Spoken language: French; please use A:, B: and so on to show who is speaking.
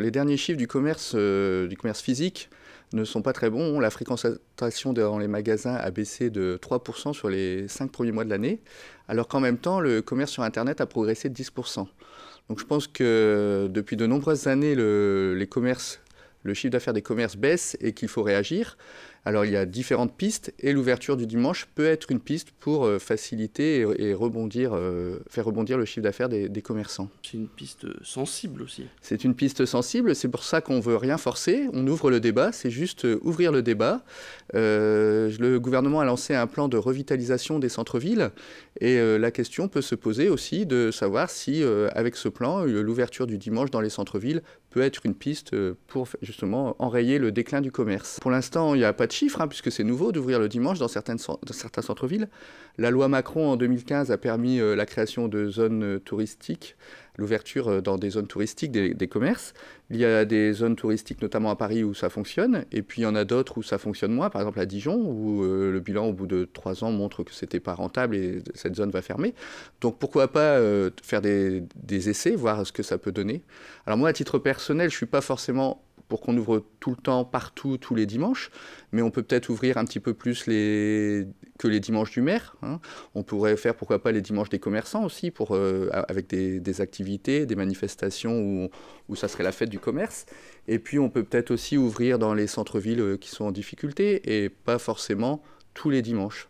A: Les derniers chiffres du commerce physique ne sont pas très bons. La fréquentation dans les magasins a baissé de 3% sur les 5 premiers mois de l'année, alors qu'en même temps, le commerce sur Internet a progressé de 10%. Donc je pense que depuis de nombreuses années, le chiffre d'affaires des commerces baisse et qu'il faut réagir. Alors il y a différentes pistes et l'ouverture du dimanche peut être une piste pour faciliter et faire rebondir le chiffre d'affaires des commerçants.
B: C'est une piste sensible aussi.
A: C'est une piste sensible, c'est pour ça qu'on ne veut rien forcer, on ouvre le débat, c'est juste ouvrir le débat. Le gouvernement a lancé un plan de revitalisation des centres-villes et la question peut se poser aussi de savoir si, avec ce plan, l'ouverture du dimanche dans les centres-villes peut être une piste pour justement enrayer le déclin du commerce. Pour l'instant, il n'y a pas de chiffres, puisque c'est nouveau d'ouvrir le dimanche dans certains centres-villes. La loi Macron en 2015 a permis la création de zones touristiques, l'ouverture dans des zones touristiques des commerces. Il y a des zones touristiques, notamment à Paris, où ça fonctionne, et puis il y en a d'autres où ça fonctionne moins, par exemple à Dijon, où le bilan au bout de 3 ans montre que c'était pas rentable et cette zone va fermer. Donc pourquoi pas faire des essais, voir ce que ça peut donner. Alors moi, à titre personnel, je suis pas forcément pour qu'on ouvre tout le temps, partout, tous les dimanches, mais on peut peut-être ouvrir un petit peu plus que les dimanches du maire. On pourrait faire, pourquoi pas, les dimanches des commerçants aussi, avec des activités, des manifestations où ça serait la fête du commerce. Et puis on peut peut-être aussi ouvrir dans les centres-villes qui sont en difficulté, et pas forcément tous les dimanches.